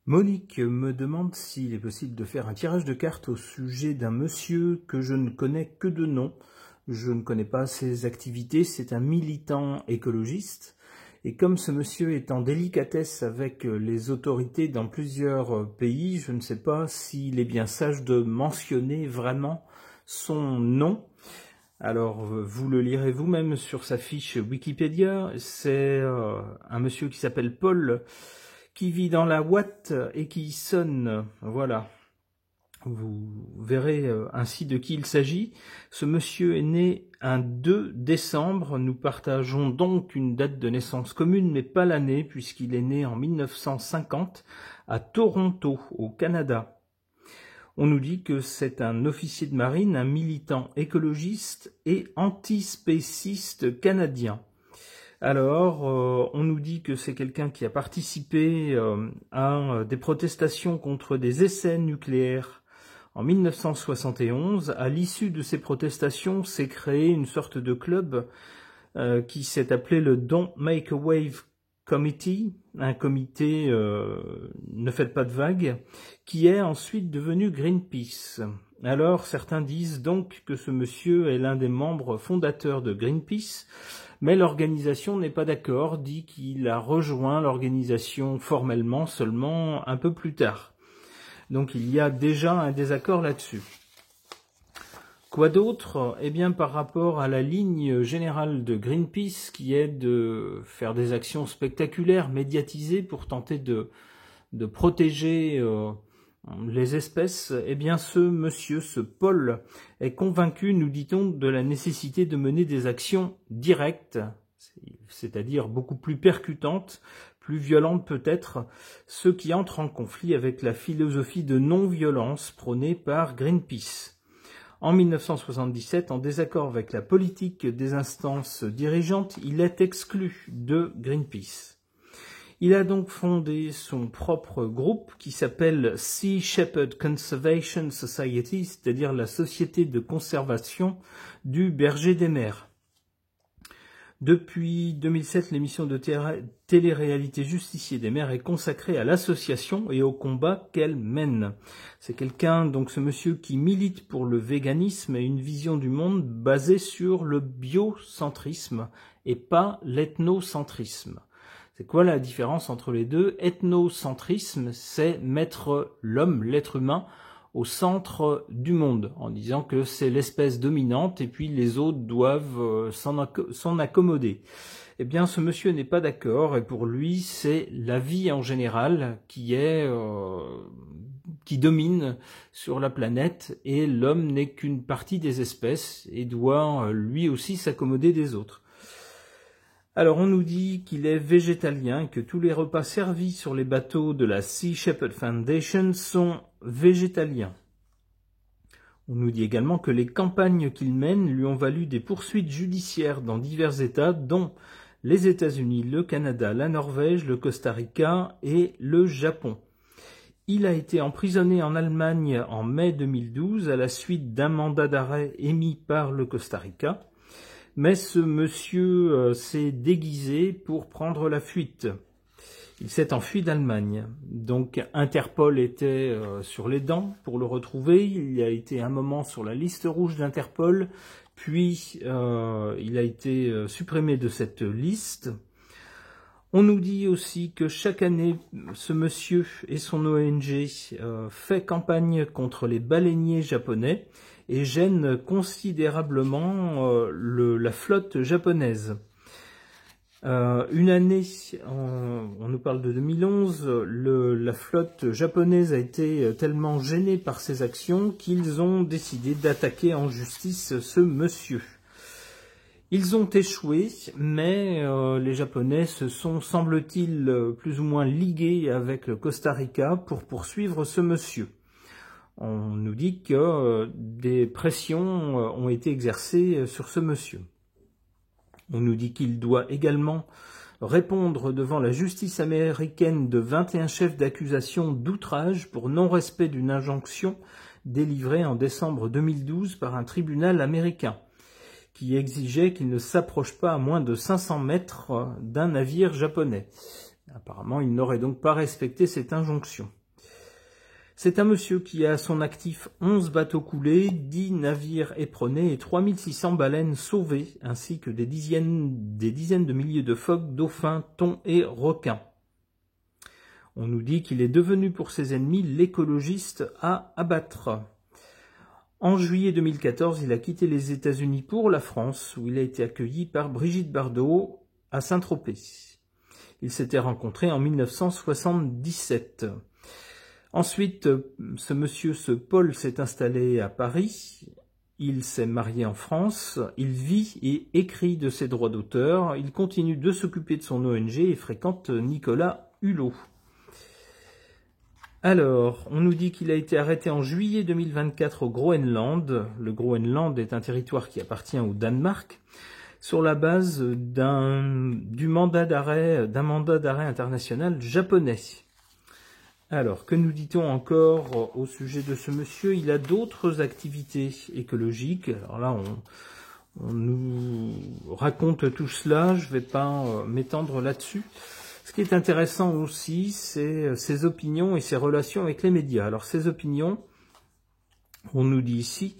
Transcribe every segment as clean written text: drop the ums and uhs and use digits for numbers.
Monique me demande s'il est possible de faire un tirage de cartes au sujet d'un monsieur que je ne connais que de nom. Je ne connais pas ses activités, c'est un militant écologiste. Et comme ce monsieur est en délicatesse avec les autorités dans plusieurs pays, je ne sais pas s'il est bien sage de mentionner vraiment son nom. Alors, vous le lirez vous-même sur sa fiche Wikipédia. C'est un monsieur qui s'appelle Paul, qui vit dans la Ouate et qui sonne. Voilà. Vous verrez ainsi de qui il s'agit. Ce monsieur est né un 2 décembre. Nous partageons donc une date de naissance commune, mais pas l'année, puisqu'il est né en 1950 à Toronto, au Canada. On nous dit que c'est un officier de marine, un militant écologiste et antispéciste canadien. Alors, on nous dit que c'est quelqu'un qui a participé à des protestations contre des essais nucléaires en 1971. À l'issue de ces protestations, s'est créé une sorte de club qui s'est appelé le Don't Make a Wave Committee, un comité ne faites pas de vagues, qui est ensuite devenu Greenpeace. Alors, certains disent donc que ce monsieur est l'un des membres fondateurs de Greenpeace, mais l'organisation n'est pas d'accord, dit qu'il a rejoint l'organisation formellement seulement un peu plus tard. Donc il y a déjà un désaccord là-dessus. Quoi d'autre? Eh bien, par rapport à la ligne générale de Greenpeace, qui est de faire des actions spectaculaires, médiatisées, pour tenter de protéger les espèces, eh bien ce monsieur, ce Paul, est convaincu, nous dit-on, de la nécessité de mener des actions directes, c'est-à-dire beaucoup plus percutantes, plus violentes peut-être, ce qui entre en conflit avec la philosophie de non-violence prônée par Greenpeace. En 1977, en désaccord avec la politique des instances dirigeantes, il est exclu de Greenpeace. Il a donc fondé son propre groupe qui s'appelle Sea Shepherd Conservation Society, c'est-à-dire la Société de conservation du berger des mers. Depuis 2007, l'émission de télé-réalité Justicier des mers est consacrée à l'association et au combat qu'elle mène. C'est quelqu'un, donc ce monsieur, qui milite pour le véganisme et une vision du monde basée sur le biocentrisme et pas l'ethnocentrisme. C'est quoi la différence entre les deux? Ethnocentrisme, c'est mettre l'homme, l'être humain, au centre du monde, en disant que c'est l'espèce dominante et puis les autres doivent s'en accommoder. Eh bien, ce monsieur n'est pas d'accord et pour lui, c'est la vie en général qui domine sur la planète et l'homme n'est qu'une partie des espèces et doit lui aussi s'accommoder des autres. Alors on nous dit qu'il est végétalien et que tous les repas servis sur les bateaux de la Sea Shepherd Foundation sont végétaliens. On nous dit également que les campagnes qu'il mène lui ont valu des poursuites judiciaires dans divers États, dont les États-Unis, le Canada, la Norvège, le Costa Rica et le Japon. Il a été emprisonné en Allemagne en mai 2012 à la suite d'un mandat d'arrêt émis par le Costa Rica. Mais ce monsieur s'est déguisé pour prendre la fuite. Il s'est enfui d'Allemagne. Donc Interpol était sur les dents pour le retrouver. Il a été un moment sur la liste rouge d'Interpol, puis il a été supprimé de cette liste. On nous dit aussi que chaque année, ce monsieur et son ONG fait campagne contre les baleiniers japonais et gêne considérablement la flotte japonaise. Une année, on nous parle de 2011, la flotte japonaise a été tellement gênée par ces actions qu'ils ont décidé d'attaquer en justice ce monsieur. Ils ont échoué, mais les Japonais se sont, semble-t-il, plus ou moins ligués avec le Costa Rica pour poursuivre ce monsieur. On nous dit que des pressions ont été exercées sur ce monsieur. On nous dit qu'il doit également répondre devant la justice américaine de 21 chefs d'accusation d'outrage pour non-respect d'une injonction délivrée en décembre 2012 par un tribunal américain, qui exigeait qu'il ne s'approche pas à moins de 500 mètres d'un navire japonais. Apparemment, il n'aurait donc pas respecté cette injonction. C'est un monsieur qui a à son actif 11 bateaux coulés, 10 navires éperonnés et 3600 baleines sauvées, ainsi que des dizaines de milliers de phoques, dauphins, thons et requins. On nous dit qu'il est devenu pour ses ennemis l'écologiste à abattre. En juillet 2014, il a quitté les États-Unis pour la France, où il a été accueilli par Brigitte Bardot à Saint-Tropez. Ils s'étaient rencontrés en 1977. Ensuite, ce Paul s'est installé à Paris, il s'est marié en France, il vit et écrit de ses droits d'auteur, il continue de s'occuper de son ONG et fréquente Nicolas Hulot. Alors, on nous dit qu'il a été arrêté en juillet 2024 au Groenland. Le Groenland est un territoire qui appartient au Danemark, sur la base d'un mandat d'arrêt international japonais. Alors, que nous dit-on encore au sujet de ce monsieur? Il a d'autres activités écologiques. Alors là, on nous raconte tout cela, je ne vais pas m'étendre là-dessus. Ce qui est intéressant aussi, c'est ses opinions et ses relations avec les médias. Alors, ses opinions, on nous dit ici,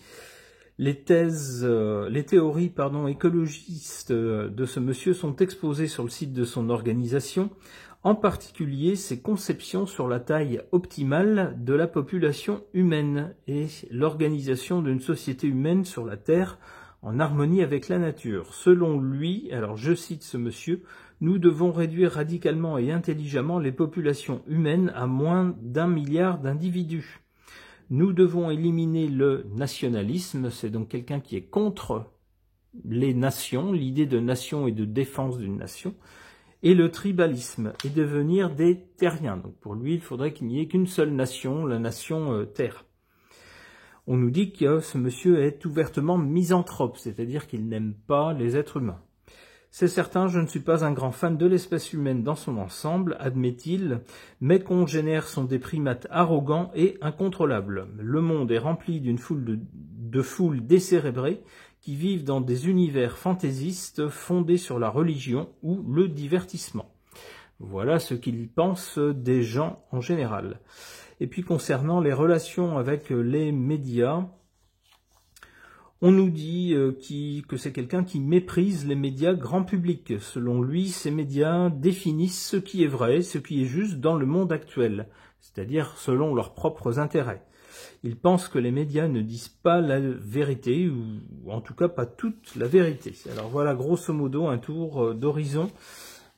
les théories écologistes de ce monsieur sont exposées sur le site de son organisation, en particulier ses conceptions sur la taille optimale de la population humaine et l'organisation d'une société humaine sur la Terre en harmonie avec la nature. Selon lui, alors je cite ce monsieur, « Nous devons réduire radicalement et intelligemment les populations humaines à moins d'1 milliard d'individus. Nous devons éliminer le nationalisme », c'est donc quelqu'un qui est contre les nations, l'idée de nation et de défense d'une nation, et le tribalisme, et devenir des terriens. Donc pour lui, il faudrait qu'il n'y ait qu'une seule nation, la nation Terre. On nous dit que ce monsieur est ouvertement misanthrope, c'est-à-dire qu'il n'aime pas les êtres humains. C'est certain, je ne suis pas un grand fan de l'espèce humaine dans son ensemble, admet-il, mes congénères sont des primates arrogants et incontrôlables. Le monde est rempli d'une foule de foules décérébrées qui vivent dans des univers fantaisistes fondés sur la religion ou le divertissement. Voilà ce qu'il pense des gens en général. Et puis concernant les relations avec les médias, on nous dit que c'est quelqu'un qui méprise les médias grand public. Selon lui, ces médias définissent ce qui est vrai, ce qui est juste dans le monde actuel, c'est-à-dire selon leurs propres intérêts. Il pense que les médias ne disent pas la vérité, ou en tout cas pas toute la vérité. Alors voilà grosso modo un tour d'horizon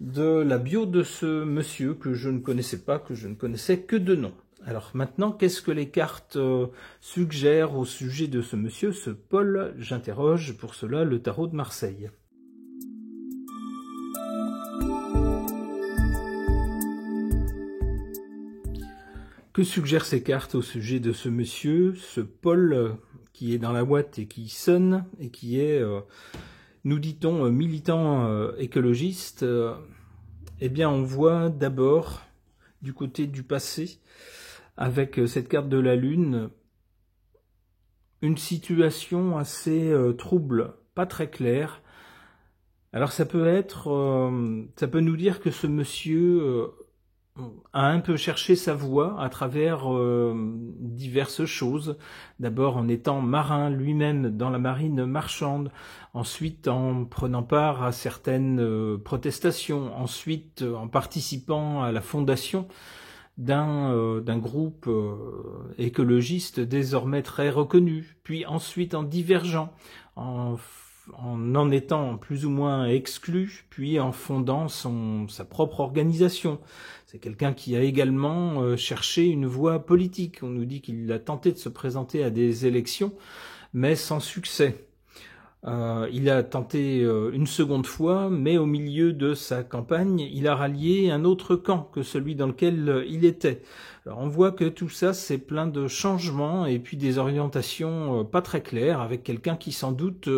de la bio de ce monsieur que je ne connaissais pas, que je ne connaissais que de nom. Alors maintenant, qu'est-ce que les cartes suggèrent au sujet de ce monsieur, ce Paul? J'interroge pour cela le tarot de Marseille. Que suggèrent ces cartes au sujet de ce monsieur, ce Paul qui est dans la boîte et qui sonne et qui est, nous dit-on, militant écologiste? Eh bien, on voit d'abord du côté du passé, avec cette carte de la Lune, une situation assez trouble, pas très claire. Alors ça peut nous dire que ce monsieur a un peu cherché sa voie à travers diverses choses. D'abord en étant marin lui-même dans la marine marchande, ensuite en prenant part à certaines protestations, ensuite en participant à la fondation d'un groupe écologiste désormais très reconnu, puis ensuite en divergeant, en étant plus ou moins exclu, puis en fondant sa propre organisation. C'est quelqu'un qui a également cherché une voie politique. On nous dit qu'il a tenté de se présenter à des élections, mais sans succès. Il a tenté une seconde fois, mais au milieu de sa campagne, il a rallié un autre camp que celui dans lequel il était. Alors on voit que tout ça, c'est plein de changements et puis des orientations pas très claires, avec quelqu'un qui sans doute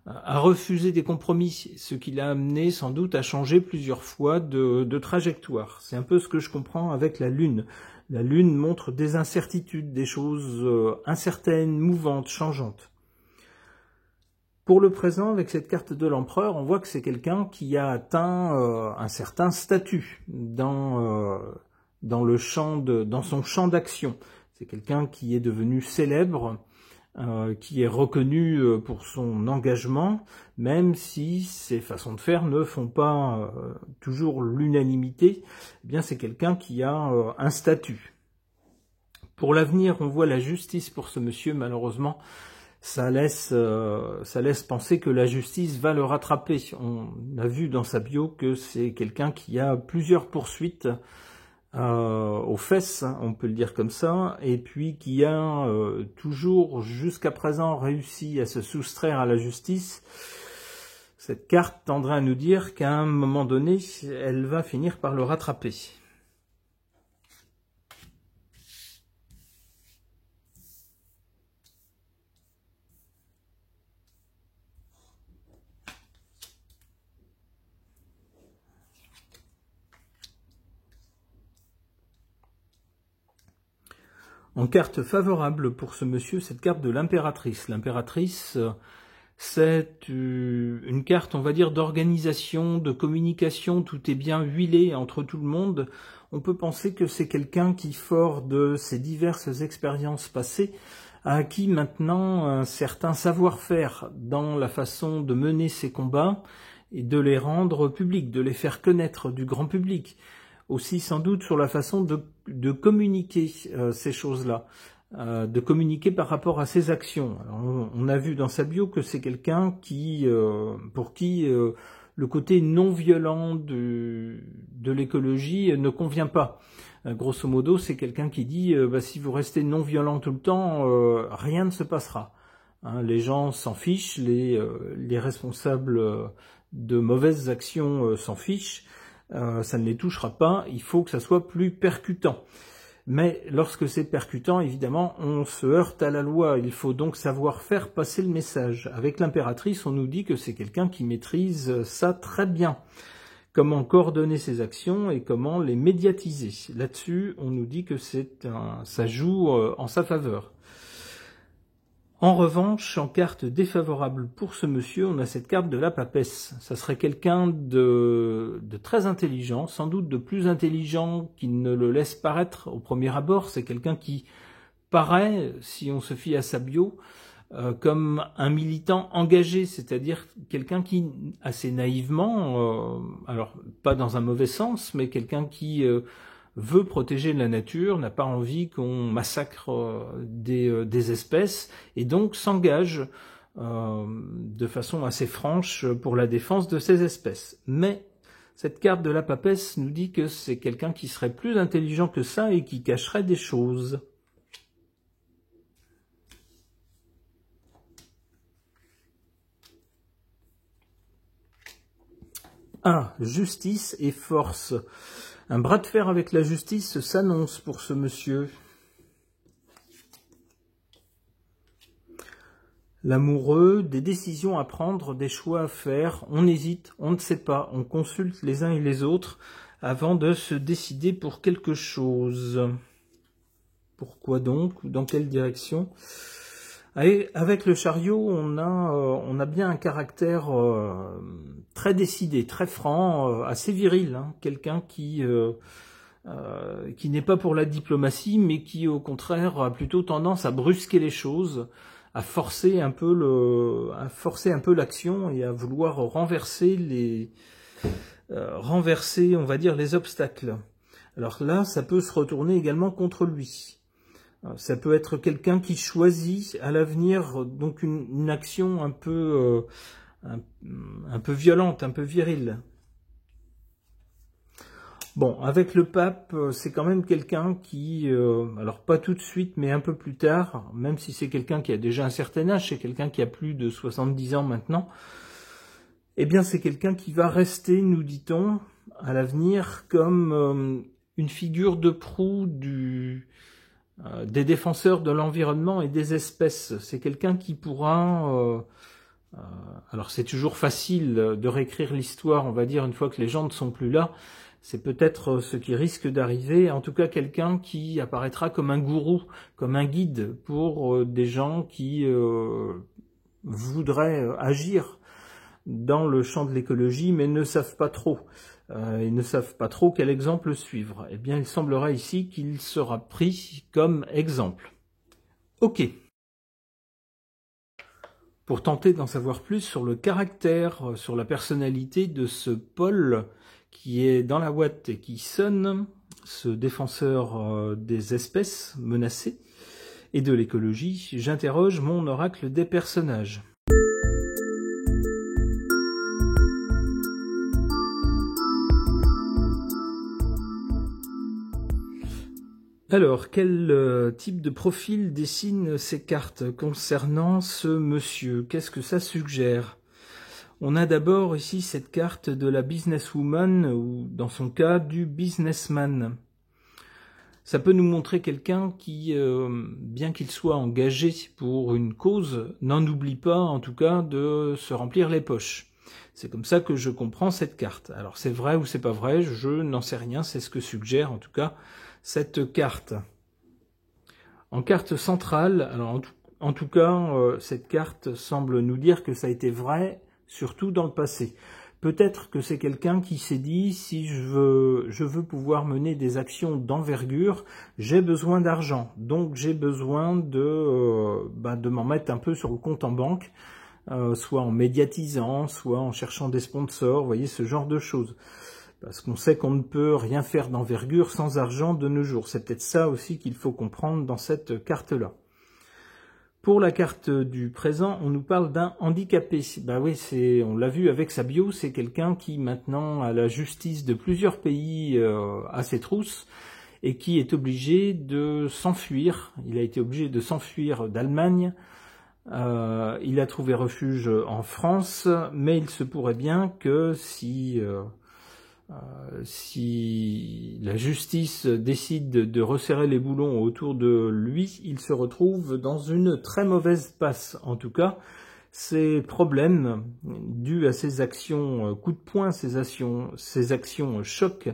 a refusé des compromis, ce qui l'a amené sans doute à changer plusieurs fois de trajectoire. C'est un peu ce que je comprends avec la Lune. La Lune montre des incertitudes, des choses incertaines, mouvantes, changeantes. Pour le présent, avec cette carte de l'empereur, on voit que c'est quelqu'un qui a atteint un certain statut dans son champ d'action. C'est quelqu'un qui est devenu célèbre, qui est reconnu pour son engagement, même si ses façons de faire ne font pas toujours l'unanimité. Eh bien, c'est quelqu'un qui a un statut. Pour l'avenir, on voit la justice pour ce monsieur, malheureusement. Ça laisse penser que la justice va le rattraper. On a vu dans sa bio que c'est quelqu'un qui a plusieurs poursuites aux fesses, hein, on peut le dire comme ça, et puis qui a toujours jusqu'à présent réussi à se soustraire à la justice. Cette carte tendrait à nous dire qu'à un moment donné, elle va finir par le rattraper. En carte favorable pour ce monsieur, cette carte de l'impératrice. L'impératrice, c'est une carte, on va dire, d'organisation, de communication, tout est bien huilé entre tout le monde. On peut penser que c'est quelqu'un qui, fort de ses diverses expériences passées, a acquis maintenant un certain savoir-faire dans la façon de mener ses combats et de les rendre publics, de les faire connaître du grand public. Aussi sans doute sur la façon de communiquer ces choses-là, de communiquer par rapport à ses actions. Alors, on a vu dans sa bio que c'est quelqu'un qui, pour qui le côté non violent de l'écologie ne convient pas. Grosso modo, c'est quelqu'un qui dit si vous restez non violent tout le temps, rien ne se passera. Hein, les gens s'en fichent, les responsables de mauvaises actions s'en fichent. Ça ne les touchera pas, il faut que ça soit plus percutant. Mais lorsque c'est percutant, évidemment, on se heurte à la loi. Il faut donc savoir faire passer le message. Avec l'impératrice, on nous dit que c'est quelqu'un qui maîtrise ça très bien. Comment coordonner ses actions et comment les médiatiser. Là-dessus, on nous dit que ça joue en sa faveur. En revanche, en carte défavorable pour ce monsieur, on a cette carte de la papesse. Ça serait quelqu'un de très intelligent, sans doute de plus intelligent qu'il ne le laisse paraître au premier abord. C'est quelqu'un qui paraît, si on se fie à sa bio, comme un militant engagé, c'est-à-dire quelqu'un qui, assez naïvement, alors pas dans un mauvais sens, mais quelqu'un qui veut protéger la nature, n'a pas envie qu'on massacre des espèces, et donc s'engage de façon assez franche pour la défense de ces espèces. Mais cette carte de la papesse nous dit que c'est quelqu'un qui serait plus intelligent que ça et qui cacherait des choses. Ah, justice et force. Un bras de fer avec la justice s'annonce pour ce monsieur. L'amoureux, des décisions à prendre, des choix à faire, on hésite, on ne sait pas, on consulte les uns et les autres avant de se décider pour quelque chose. Pourquoi donc? Dans quelle direction? Avec le chariot, on a bien un caractère très décidé, très franc, assez viril, hein, quelqu'un qui n'est pas pour la diplomatie, mais qui au contraire a plutôt tendance à brusquer les choses, à forcer un peu l'action et à vouloir renverser, on va dire, les obstacles. Alors là, ça peut se retourner également contre lui. Ça peut être quelqu'un qui choisit à l'avenir donc une action un peu violente, un peu virile. Bon, avec le pape, c'est quand même quelqu'un qui, alors pas tout de suite, mais un peu plus tard, même si c'est quelqu'un qui a déjà un certain âge, c'est quelqu'un qui a plus de 70 ans maintenant, eh bien c'est quelqu'un qui va rester, nous dit-on, à l'avenir comme une figure de proue des défenseurs de l'environnement et des espèces. C'est quelqu'un qui pourra... alors c'est toujours facile de réécrire l'histoire, on va dire, une fois que les gens ne sont plus là. C'est peut-être ce qui risque d'arriver. En tout cas, quelqu'un qui apparaîtra comme un gourou, comme un guide pour des gens qui voudraient agir dans le champ de l'écologie, mais ne savent pas trop. Ils ne savent pas trop quel exemple suivre. Eh bien, il semblerait ici qu'il sera pris comme exemple. Ok. Pour tenter d'en savoir plus sur le caractère, sur la personnalité de ce Paul qui est dans la boîte et qui sonne, ce défenseur des espèces menacées et de l'écologie, j'interroge mon oracle des personnages. Alors, quel type de profil dessinent ces cartes concernant ce monsieur? Qu'est-ce que ça suggère? On a d'abord ici cette carte de la businesswoman, ou dans son cas, du businessman. Ça peut nous montrer quelqu'un qui, bien qu'il soit engagé pour une cause, n'en oublie pas en tout cas de se remplir les poches. C'est comme ça que je comprends cette carte. Alors c'est vrai ou c'est pas vrai, je n'en sais rien, c'est ce que suggère en tout cas cette carte. En carte centrale, alors en tout cas, cette carte semble nous dire que ça a été vrai, surtout dans le passé. Peut-être que c'est quelqu'un qui s'est dit, si je veux pouvoir mener des actions d'envergure, j'ai besoin d'argent. Donc j'ai besoin de m'en mettre un peu sur le compte en banque, soit en médiatisant, soit en cherchant des sponsors, vous voyez, ce genre de choses. Parce qu'on sait qu'on ne peut rien faire d'envergure sans argent de nos jours. C'est peut-être ça aussi qu'il faut comprendre dans cette carte-là. Pour la carte du présent, on nous parle d'un handicapé. Ben oui, on l'a vu avec sa bio, c'est quelqu'un qui maintenant a la justice de plusieurs pays à ses trousses et qui est obligé de s'enfuir. Il a été obligé de s'enfuir d'Allemagne. Il a trouvé refuge en France, mais il se pourrait bien que si la justice décide de resserrer les boulons autour de lui, il se retrouve dans une très mauvaise passe. En tout cas, ces problèmes dus à ses actions coup de poing, ses actions choc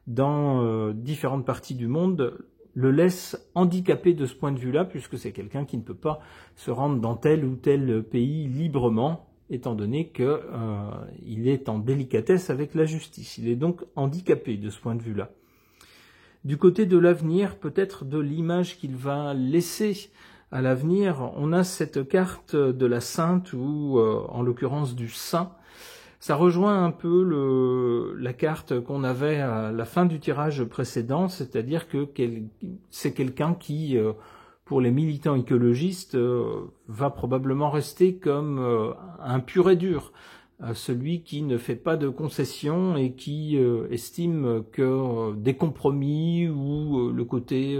dans différentes parties du monde, le laisse handicapé de ce point de vue-là, puisque c'est quelqu'un qui ne peut pas se rendre dans tel ou tel pays librement, étant donné qu'il est en délicatesse avec la justice. Il est donc handicapé de ce point de vue-là. Du côté de l'avenir, peut-être de l'image qu'il va laisser à l'avenir, on a cette carte de la sainte, ou en l'occurrence du saint. Ça rejoint un peu la carte qu'on avait à la fin du tirage précédent, c'est-à-dire que c'est quelqu'un qui... pour les militants écologistes, va probablement rester comme un pur et dur, celui qui ne fait pas de concessions et qui estime que des compromis ou le côté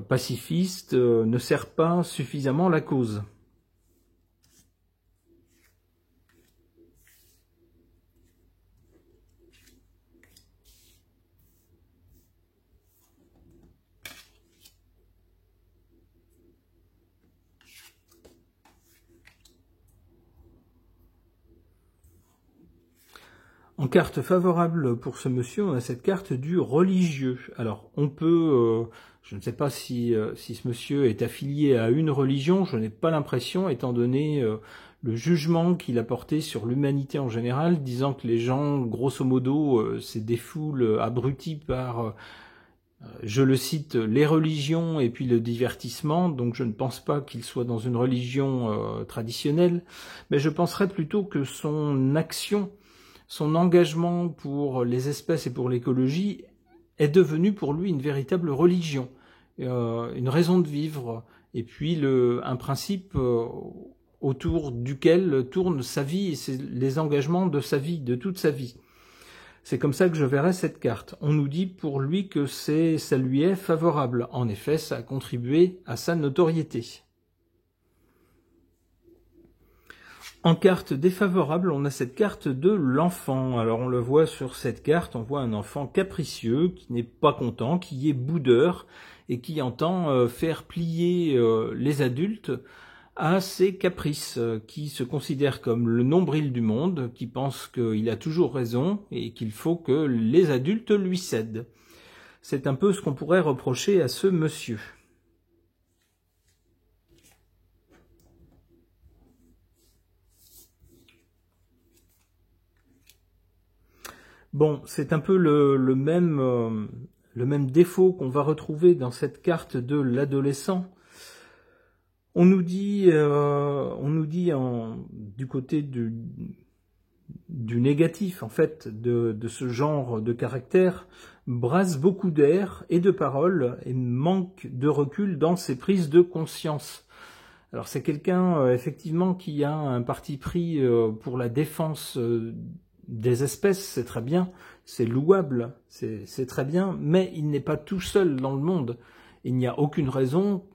pacifiste ne sert pas suffisamment la cause. En carte favorable pour ce monsieur, on a cette carte du religieux. Alors, on peut, je ne sais pas si ce monsieur est affilié à une religion, je n'ai pas l'impression, étant donné le jugement qu'il a porté sur l'humanité en général, disant que les gens, grosso modo, c'est des foules abruties par, je le cite, les religions et puis le divertissement, donc je ne pense pas qu'il soit dans une religion traditionnelle, mais je penserais plutôt que son action, son engagement pour les espèces et pour l'écologie est devenu pour lui une véritable religion, une raison de vivre, et puis un principe autour duquel tourne sa vie et c'est les engagements de sa vie, de toute sa vie. C'est comme ça que je verrais cette carte. On nous dit pour lui que ça lui est favorable. En effet, ça a contribué à sa notoriété. En carte défavorable, on a cette carte de l'enfant. Alors on le voit sur cette carte, on voit un enfant capricieux, qui n'est pas content, qui est boudeur, et qui entend faire plier les adultes à ses caprices, qui se considère comme le nombril du monde, qui pense qu'il a toujours raison, et qu'il faut que les adultes lui cèdent. C'est un peu ce qu'on pourrait reprocher à ce monsieur. Bon, c'est un peu le même défaut qu'on va retrouver dans cette carte de l'adolescent. On nous dit du côté du négatif, en fait, de ce genre de caractère, brasse beaucoup d'air et de paroles et manque de recul dans ses prises de conscience. Alors c'est quelqu'un effectivement qui a un parti pris pour la défense des espèces, c'est très bien, c'est louable, c'est très bien, mais il n'est pas tout seul dans le monde. Il n'y a aucune raison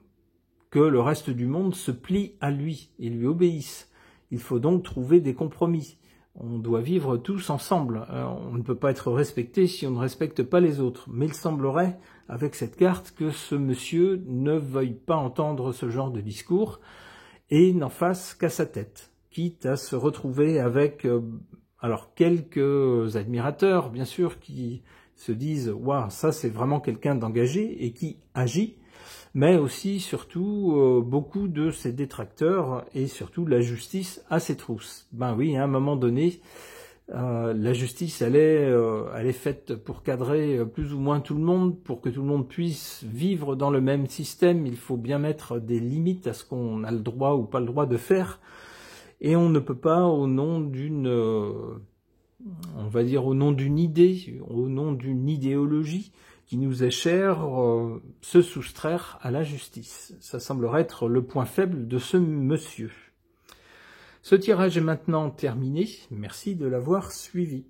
que le reste du monde se plie à lui et lui obéisse. Il faut donc trouver des compromis. On doit vivre tous ensemble. On ne peut pas être respecté si on ne respecte pas les autres. Mais il semblerait, avec cette carte, que ce monsieur ne veuille pas entendre ce genre de discours et n'en fasse qu'à sa tête, quitte à se retrouver avec alors quelques admirateurs, bien sûr, qui se disent « Waouh, ça c'est vraiment quelqu'un d'engagé » et qui agit, mais aussi, surtout, beaucoup de ses détracteurs et surtout la justice à ses trousses. Ben oui, à un moment donné, la justice, elle est faite pour cadrer plus ou moins tout le monde, pour que tout le monde puisse vivre dans le même système. Il faut bien mettre des limites à ce qu'on a le droit ou pas le droit de faire. Et on ne peut pas, au nom d'une, on va dire au nom d'une idée, au nom d'une idéologie qui nous est chère, se soustraire à la justice. Ça semblerait être le point faible de ce monsieur. Ce tirage est maintenant terminé. Merci de l'avoir suivi.